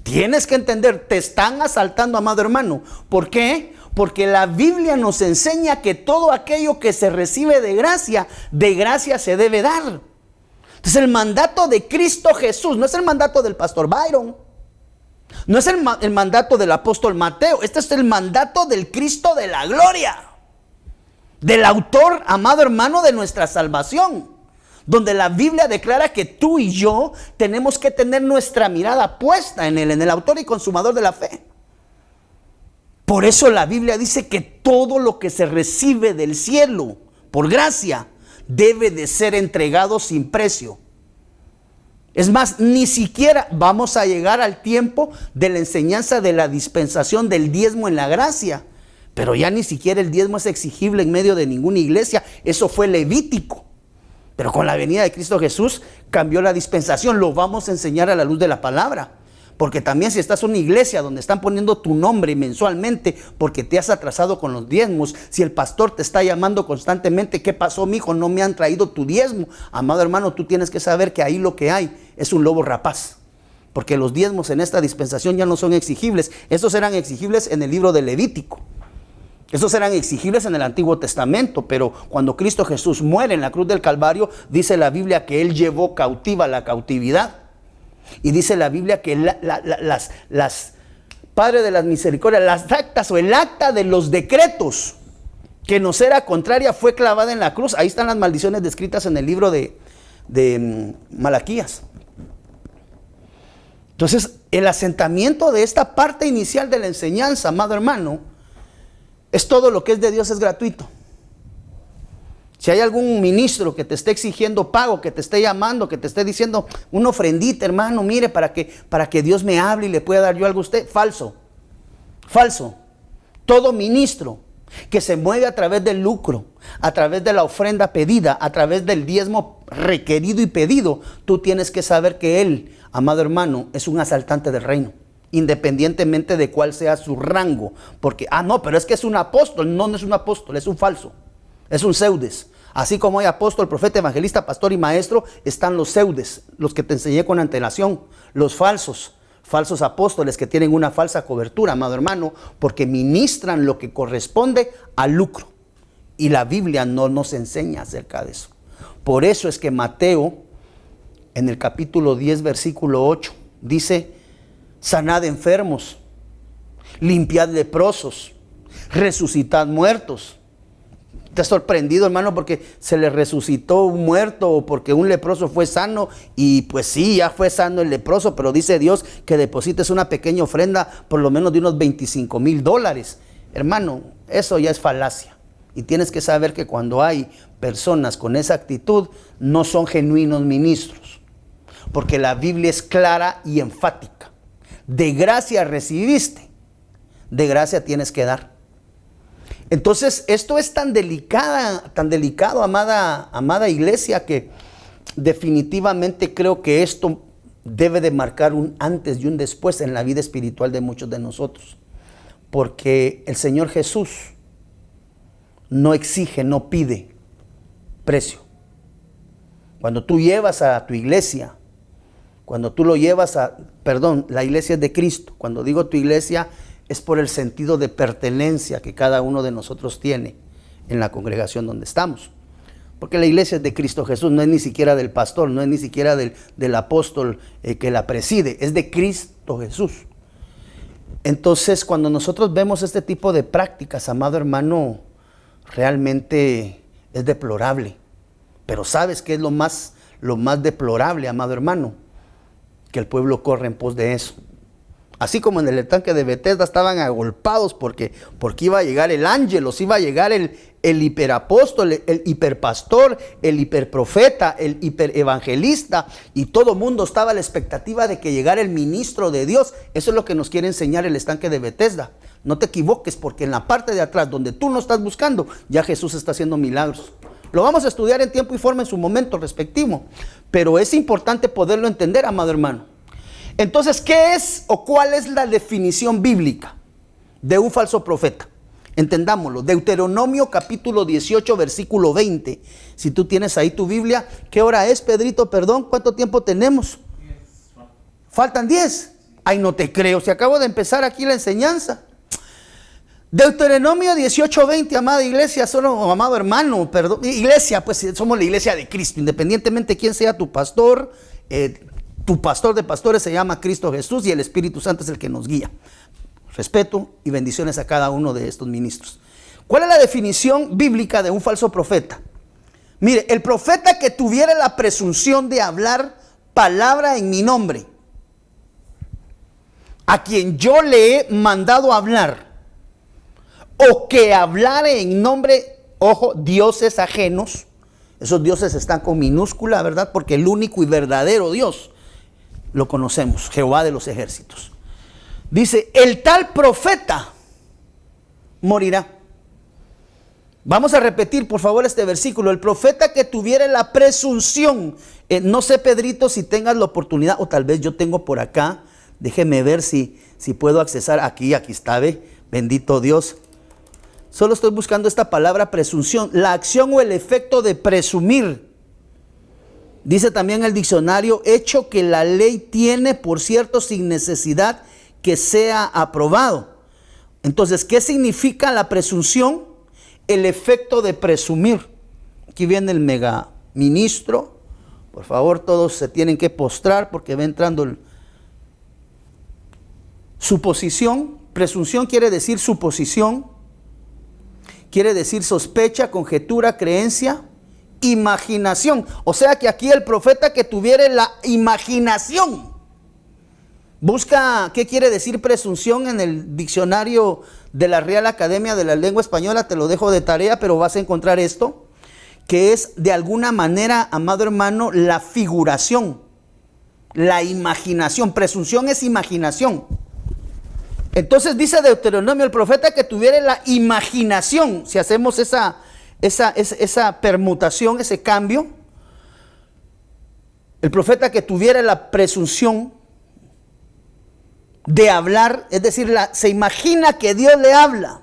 Speaker 2: Tienes que entender, te están asaltando, amado hermano. ¿Por qué? Porque la Biblia nos enseña que todo aquello que se recibe de gracia se debe dar. Entonces el mandato de Cristo Jesús no es el mandato del pastor Byron, no es el mandato del apóstol Mateo. Este es el mandato del Cristo de la gloria, del autor, amado hermano, de nuestra salvación, donde la Biblia declara que tú y yo tenemos que tener nuestra mirada puesta en Él, en el autor y consumador de la fe. Por eso la Biblia dice que todo lo que se recibe del cielo por gracia debe de ser entregado sin precio. Es más, ni siquiera vamos a llegar al tiempo de la enseñanza de la dispensación del diezmo en la gracia, pero ya ni siquiera el diezmo es exigible en medio de ninguna iglesia. Eso fue levítico. Pero con la venida de Cristo Jesús cambió la dispensación. Lo vamos a enseñar a la luz de la palabra. Porque también si estás en una iglesia donde están poniendo tu nombre mensualmente porque te has atrasado con los diezmos, si el pastor te está llamando constantemente, ¿qué pasó, mijo? No me han traído tu diezmo. Amado hermano, tú tienes que saber que ahí lo que hay es un lobo rapaz. Porque los diezmos en esta dispensación ya no son exigibles. Esos eran exigibles en el libro de Levítico. Esos eran exigibles en el Antiguo Testamento, pero cuando Cristo Jesús muere en la cruz del Calvario, dice la Biblia que Él llevó cautiva la cautividad. Y dice la Biblia que Padre de las misericordias, las actas o el acta de los decretos que nos era contraria fue clavada en la cruz. Ahí están las maldiciones descritas en el libro de Malaquías. Entonces, el asentamiento de esta parte inicial de la enseñanza, amado hermano, es todo lo que es de Dios es gratuito. Si hay algún ministro que te esté exigiendo pago, que te esté llamando, que te esté diciendo una ofrendita, hermano, mire, para que Dios me hable y le pueda dar yo algo a usted, falso. Falso. Todo ministro que se mueve a través del lucro, a través de la ofrenda pedida, a través del diezmo requerido y pedido, tú tienes que saber que él, amado hermano, es un asaltante del reino, independientemente de cuál sea su rango. Porque, no, pero es que es un apóstol. No, no es un apóstol, es un falso, es un pseudes. Así como hay apóstol, profeta, evangelista, pastor y maestro, están los pseudes, los que te enseñé con antelación, los falsos apóstoles que tienen una falsa cobertura, amado hermano, porque ministran lo que corresponde al lucro. Y la Biblia no nos enseña acerca de eso. Por eso es que Mateo, en el capítulo 10, versículo 8, dice: sanad enfermos, limpiad leprosos, resucitad muertos. ¿Te has sorprendido, hermano, porque se le resucitó un muerto o porque un leproso fue sano? Y pues sí, ya fue sano el leproso, pero dice Dios que deposites una pequeña ofrenda por lo menos de unos $25,000. Hermano, eso ya es falacia. Y tienes que saber que cuando hay personas con esa actitud, no son genuinos ministros. Porque la Biblia es clara y enfática. De gracia recibiste, de gracia tienes que dar. Entonces, esto es tan delicado, amada iglesia, que definitivamente creo que esto debe de marcar un antes y un después en la vida espiritual de muchos de nosotros. Porque el Señor Jesús no exige, no pide precio. Cuando tú llevas a tu iglesia, cuando tú lo llevas la iglesia es de Cristo. Cuando digo tu iglesia, es por el sentido de pertenencia que cada uno de nosotros tiene en la congregación donde estamos. Porque la iglesia es de Cristo Jesús, no es ni siquiera del pastor, no es ni siquiera del apóstol que la preside, es de Cristo Jesús. Entonces, cuando nosotros vemos este tipo de prácticas, amado hermano, realmente es deplorable. Pero ¿sabes qué es lo más deplorable, amado hermano? Que el pueblo corre en pos de eso. Así como en el estanque de Betesda estaban agolpados porque iba a llegar el ángelos, iba a llegar el hiperapóstol, el hiperpastor, el hiperprofeta, el hiperevangelista, y todo mundo estaba a la expectativa de que llegara el ministro de Dios. Eso es lo que nos quiere enseñar el estanque de Betesda. No te equivoques, porque en la parte de atrás, donde tú no estás buscando, ya Jesús está haciendo milagros. Lo vamos a estudiar en tiempo y forma en su momento respectivo, pero es importante poderlo entender, amado hermano. Entonces, ¿qué es o cuál es la definición bíblica de un falso profeta? Entendámoslo. Deuteronomio capítulo 18, versículo 20. Si tú tienes ahí tu Biblia, ¿qué hora es, Pedrito? Perdón, ¿cuánto tiempo tenemos?
Speaker 3: 10.
Speaker 2: ¿Faltan 10? Ay, no te creo, si acabo de empezar aquí la enseñanza. Deuteronomio 18, 20, amada iglesia, amado hermano, perdón, iglesia, pues somos la iglesia de Cristo, independientemente de quién sea tu pastor. Tu pastor de pastores se llama Cristo Jesús y el Espíritu Santo es el que nos guía. Respeto y bendiciones a cada uno de estos ministros. ¿Cuál es la definición bíblica de un falso profeta? Mire, el profeta que tuviera la presunción de hablar palabra en mi nombre, a quien yo le he mandado hablar, o que hablare en nombre, ojo, dioses ajenos. Esos dioses están con minúscula, ¿verdad? Porque el único y verdadero Dios lo conocemos, Jehová de los ejércitos. Dice, el tal profeta morirá. Vamos a repetir, por favor, este versículo. El profeta que tuviera la presunción, no sé, Pedrito, si tengas la oportunidad, o tal vez yo tengo por acá, déjeme ver si puedo accesar aquí está, ve, bendito Dios. Solo estoy buscando esta palabra presunción, la acción o el efecto de presumir. Dice también el diccionario, hecho que la ley tiene, por cierto, sin necesidad que sea aprobado. Entonces, ¿qué significa la presunción? El efecto de presumir. Aquí viene el mega ministro. Por favor, todos se tienen que postrar porque va entrando suposición. Presunción quiere decir suposición. Quiere decir sospecha, conjetura, creencia, imaginación. O sea que aquí el profeta que tuviera la imaginación. Busca qué quiere decir presunción en el diccionario de la Real Academia de la Lengua Española. Te lo dejo de tarea, pero vas a encontrar esto, que es de alguna manera, amado hermano, la figuración, la imaginación. Presunción es imaginación. Entonces dice Deuteronomio, el profeta que tuviera la imaginación, si hacemos esa permutación, ese cambio, el profeta que tuviera la presunción de hablar, es decir, se imagina que Dios le habla.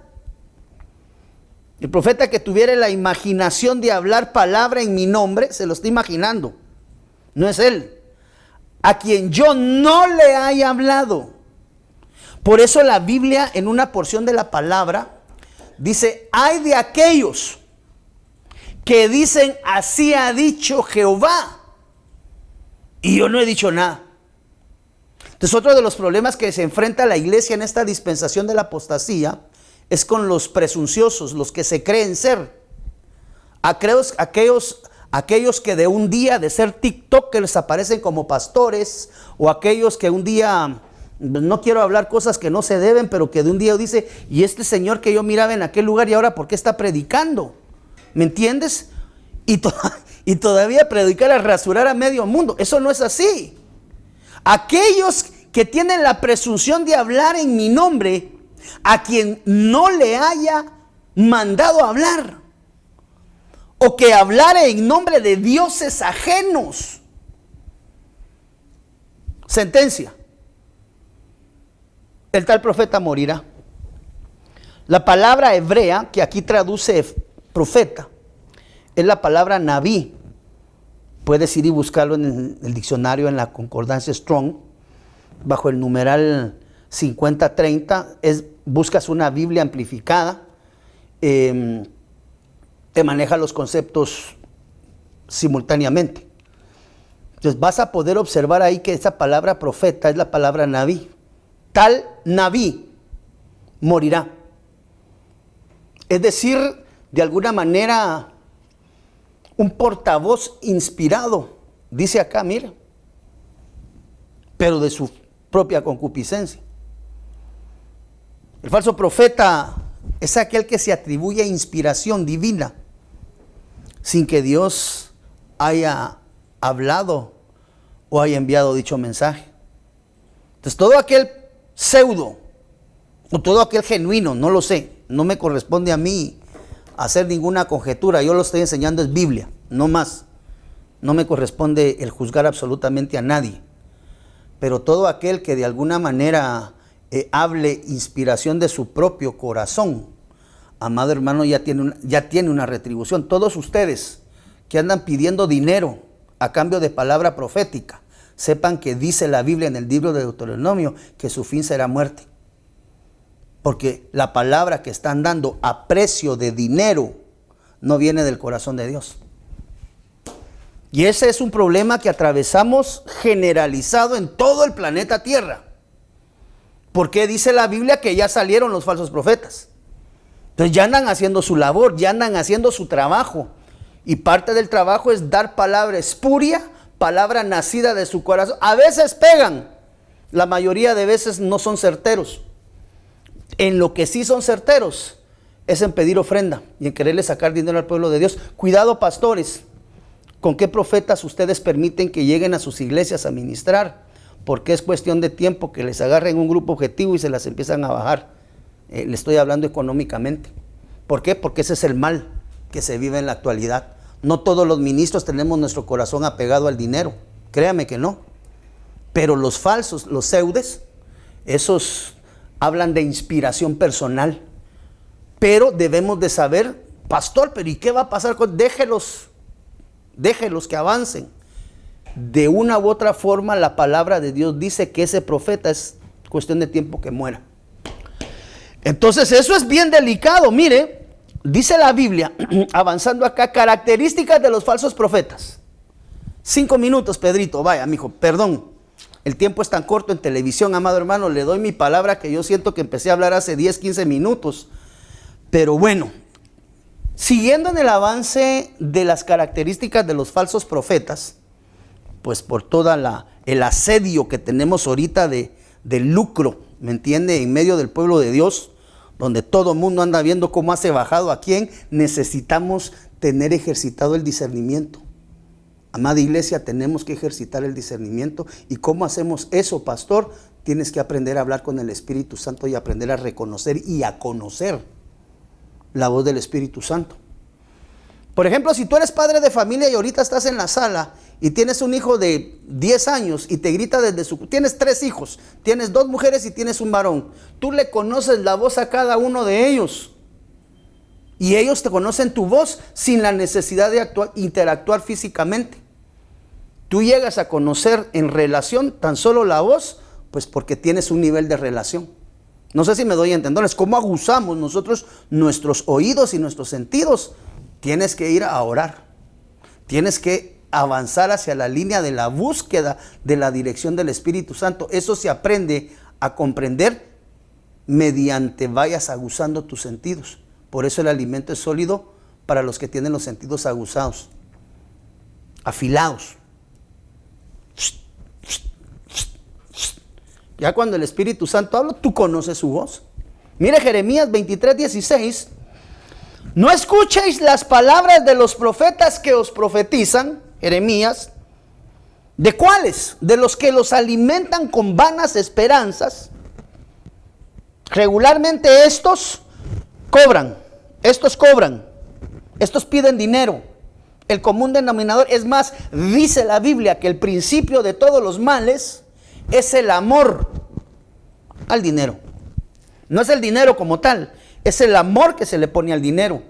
Speaker 2: El profeta que tuviera la imaginación de hablar palabra en mi nombre, se lo está imaginando, no es él, a quien yo no le haya hablado. Por eso la Biblia, en una porción de la palabra, dice, ay de aquellos que dicen, así ha dicho Jehová, y yo no he dicho nada. Entonces, otro de los problemas que se enfrenta la iglesia en esta dispensación de la apostasía es con los presunciosos, los que se creen ser. Aquellos que de un día de ser tiktokers aparecen como pastores, o aquellos que un día, no quiero hablar cosas que no se deben, pero que de un día dice, y este señor que yo miraba en aquel lugar y ahora ¿por qué está predicando? ¿Me entiendes? Y todavía predicar a rasurar a medio mundo. Eso no es así. Aquellos que tienen la presunción de hablar en mi nombre, a quien no le haya mandado hablar, o que hablare en nombre de dioses ajenos. Sentencia: el tal profeta morirá. La palabra hebrea que aquí traduce profeta es la palabra nabí. Puedes ir y buscarlo en el diccionario, en la concordancia Strong, bajo el numeral 5030, buscas una Biblia amplificada, te maneja los conceptos simultáneamente. Entonces vas a poder observar ahí que esa palabra profeta es la palabra nabí. Tal nabí morirá. Es decir, de alguna manera, un portavoz inspirado, dice acá, mira, pero de su propia concupiscencia. El falso profeta es aquel que se atribuye inspiración divina sin que Dios haya hablado o haya enviado dicho mensaje. Entonces todo aquel pseudo o todo aquel genuino, no lo sé, no me corresponde a mí hacer ninguna conjetura, yo lo estoy enseñando es Biblia, no más. No me corresponde el juzgar absolutamente a nadie. Pero todo aquel que de alguna manera hable inspiración de su propio corazón, amado hermano, ya tiene una retribución. Todos ustedes que andan pidiendo dinero a cambio de palabra profética, sepan que dice la Biblia en el libro de Deuteronomio que su fin será muerte. Porque la palabra que están dando a precio de dinero no viene del corazón de Dios. Y ese es un problema que atravesamos generalizado en todo el planeta Tierra. Porque dice la Biblia que ya salieron los falsos profetas. Entonces ya andan haciendo su labor, ya andan haciendo su trabajo. Y parte del trabajo es dar palabra espuria, palabra nacida de su corazón. A veces pegan, la mayoría de veces no son certeros. En lo que sí son certeros es en pedir ofrenda y en quererle sacar dinero al pueblo de Dios. Cuidado, pastores, con qué profetas ustedes permiten que lleguen a sus iglesias a ministrar, porque es cuestión de tiempo que les agarren un grupo objetivo y se las empiezan a bajar. Le estoy hablando económicamente. ¿Por qué? Porque ese es el mal que se vive en la actualidad. No todos los ministros tenemos nuestro corazón apegado al dinero, créame que no. Pero los falsos, los pseudes, esos hablan de inspiración personal. Pero debemos de saber, pastor, pero ¿y qué va a pasar con? Déjelos que avancen. De una u otra forma, la palabra de Dios dice que ese profeta es cuestión de tiempo que muera. Entonces eso es bien delicado. Mire, dice la Biblia, avanzando acá, características de los falsos profetas. 5 minutos, Pedrito, vaya, mijo, perdón. El tiempo es tan corto en televisión, amado hermano, le doy mi palabra que yo siento que empecé a hablar hace 10, 15 minutos. Pero bueno, siguiendo en el avance de las características de los falsos profetas, pues por toda el asedio que tenemos ahorita de lucro, ¿me entiende? En medio del pueblo de Dios, donde todo el mundo anda viendo cómo hace bajado a quién, necesitamos tener ejercitado el discernimiento. Amada iglesia, tenemos que ejercitar el discernimiento. ¿Y cómo hacemos eso, pastor? tienes que aprender a hablar con el Espíritu Santo y aprender a reconocer y a conocer la voz del Espíritu Santo. Por ejemplo, si tú eres padre de familia y ahorita estás en la sala y tienes un hijo de 10 años y te grita tienes 3 hijos, tienes 2 mujeres y tienes un varón. Tú le conoces la voz a cada uno de ellos. Y ellos te conocen tu voz sin la necesidad de interactuar físicamente. Tú llegas a conocer en relación tan solo la voz, pues porque tienes un nivel de relación. No sé si me doy a entender. Es cómo aguzamos nosotros nuestros oídos y nuestros sentidos. Tienes que ir a orar. Tienes que avanzar hacia la línea de la búsqueda de la dirección del Espíritu Santo. Eso se aprende a comprender mediante vayas aguzando tus sentidos. Por eso el alimento es sólido para los que tienen los sentidos aguzados, afilados. Ya cuando el Espíritu Santo habla, tú conoces su voz. Mire Jeremías 23:16. No escuchéis las palabras de los profetas que os profetizan, Jeremías. ¿De cuáles? De los que los alimentan con vanas esperanzas. Regularmente estos cobran, estos piden dinero. El común denominador, es más, dice la Biblia que el principio de todos los males es el amor al dinero. No es el dinero como tal, es el amor que se le pone al dinero.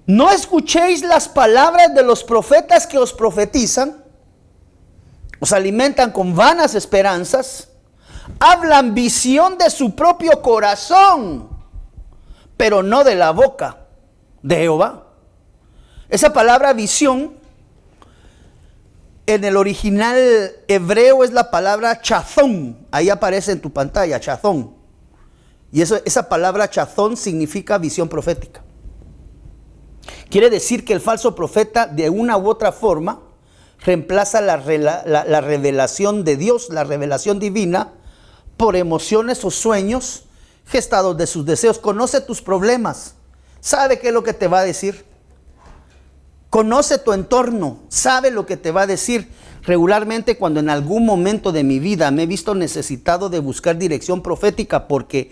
Speaker 2: No escuchéis las palabras de los profetas que os profetizan, os alimentan con vanas esperanzas, hablan visión de su propio corazón, pero no de la boca de Jehová. Esa palabra visión en el original hebreo es la palabra chazón. Ahí aparece en tu pantalla, chazón. Y esa palabra chazón significa visión profética. Quiere decir que el falso profeta de una u otra forma reemplaza la revelación de Dios, la revelación divina, por emociones o sueños gestados de sus deseos. Conoce tus problemas, sabe qué es lo que te va a decir. Conoce tu entorno, sabe lo que te va a decir. Regularmente cuando en algún momento de mi vida me he visto necesitado de buscar dirección profética porque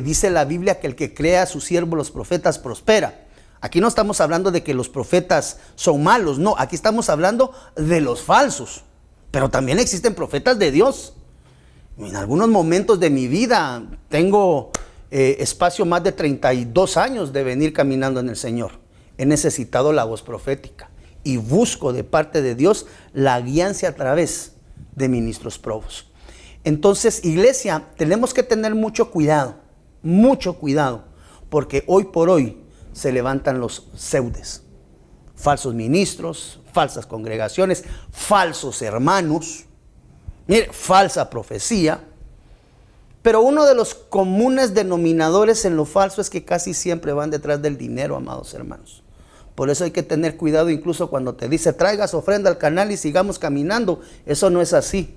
Speaker 2: dice la Biblia que el que crea a sus siervos los profetas prospera. Aquí no estamos hablando de que los profetas son malos, no, aquí estamos hablando de los falsos. Pero también existen profetas de Dios. En algunos momentos de mi vida tengo espacio más de 32 años de venir caminando en el Señor. He necesitado la voz profética y busco de parte de Dios la guianza a través de ministros probos. Entonces, iglesia, tenemos que tener mucho cuidado, porque hoy por hoy se levantan los pseudes, falsos ministros, falsas congregaciones, falsos hermanos, mire, falsa profecía. Pero uno de los comunes denominadores en lo falso es que casi siempre van detrás del dinero, amados hermanos. Por eso hay que tener cuidado incluso cuando te dice traigas ofrenda al canal y sigamos caminando. Eso no es así.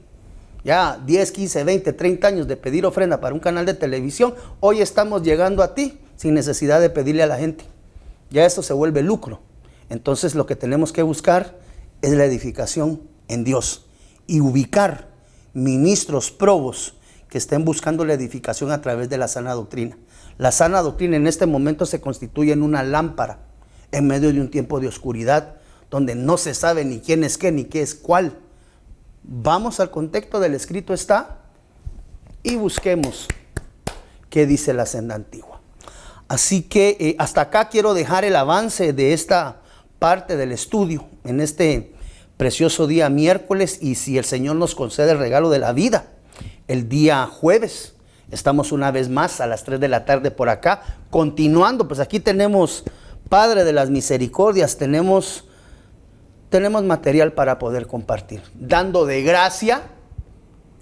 Speaker 2: Ya 10, 15, 20, 30 años de pedir ofrenda para un canal de televisión, hoy estamos llegando a ti sin necesidad de pedirle a la gente. Ya esto se vuelve lucro. Entonces lo que tenemos que buscar es la edificación en Dios y ubicar ministros probos que estén buscando la edificación a través de la sana doctrina. La sana doctrina en este momento se constituye en una lámpara en medio de un tiempo de oscuridad donde no se sabe ni quién es qué ni qué es cuál. Vamos al contexto del escrito está y busquemos qué dice la senda antigua. Así que hasta acá quiero dejar el avance de esta parte del estudio en este precioso día miércoles, y si el Señor nos concede el regalo de la vida, el día jueves estamos una vez más a las 3 de la tarde por acá, continuando. Pues aquí tenemos Padre de las Misericordias, tenemos material para poder compartir, dando de gracia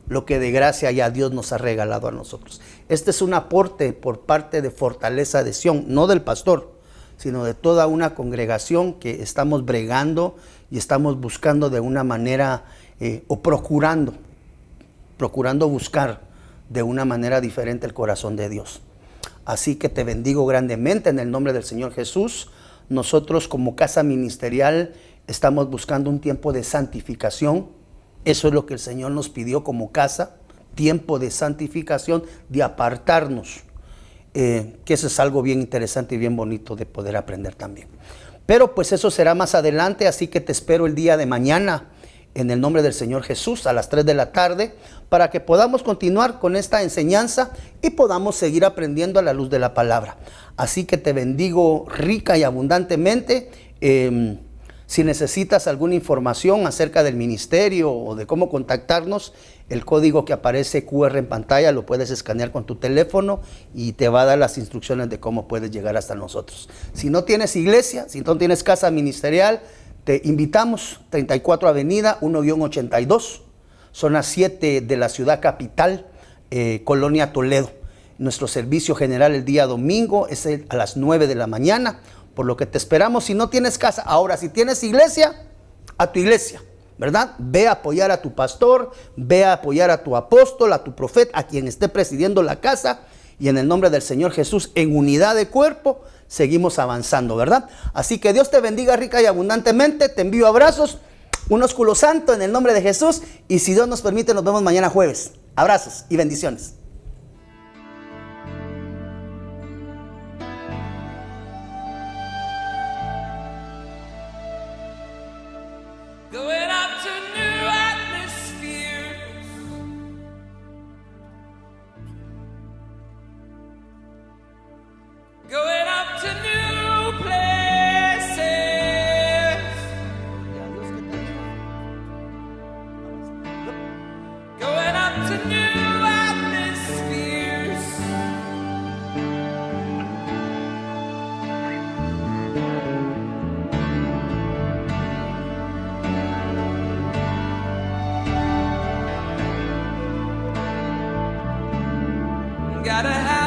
Speaker 2: lo que de gracia ya Dios nos ha regalado a nosotros. Este es un aporte por parte de Fortaleza de Sion, no del pastor, sino de toda una congregación que estamos bregando y estamos buscando de una manera o procurando buscar de una manera diferente el corazón de Dios. Así que te bendigo grandemente en el nombre del Señor Jesús. Nosotros como casa ministerial estamos buscando un tiempo de santificación. Eso es lo que el Señor nos pidió como casa, tiempo de santificación, de apartarnos, que eso es algo bien interesante y bien bonito de poder aprender también. Pero pues eso será más adelante, así que te espero el día de mañana en el nombre del Señor Jesús a las 3 de la tarde para que podamos continuar con esta enseñanza y podamos seguir aprendiendo a la luz de la palabra. Así que te bendigo rica y abundantemente. Si necesitas alguna información acerca del ministerio o de cómo contactarnos, el código que aparece QR en pantalla lo puedes escanear con tu teléfono y te va a dar las instrucciones de cómo puedes llegar hasta nosotros. Si no tienes iglesia, si no tienes casa ministerial, te invitamos, 34 Avenida 1-82, zona 7 de la ciudad capital, Colonia Toledo. Nuestro servicio general el día domingo es a las 9 de la mañana, por lo que te esperamos. Si no tienes casa, ahora si tienes iglesia, a tu iglesia, ¿verdad? Ve a apoyar a tu pastor, ve a apoyar a tu apóstol, a tu profeta, a quien esté presidiendo la casa, y en el nombre del Señor Jesús, en unidad de cuerpo, seguimos avanzando, ¿verdad? Así que Dios te bendiga rica y abundantemente. Te envío abrazos, un ósculo santo en el nombre de Jesús, y si Dios nos permite, nos vemos mañana jueves. Abrazos y bendiciones.
Speaker 1: Going up to new atmospheres. Going up to new places. Going up to new atmospheres. Gotta have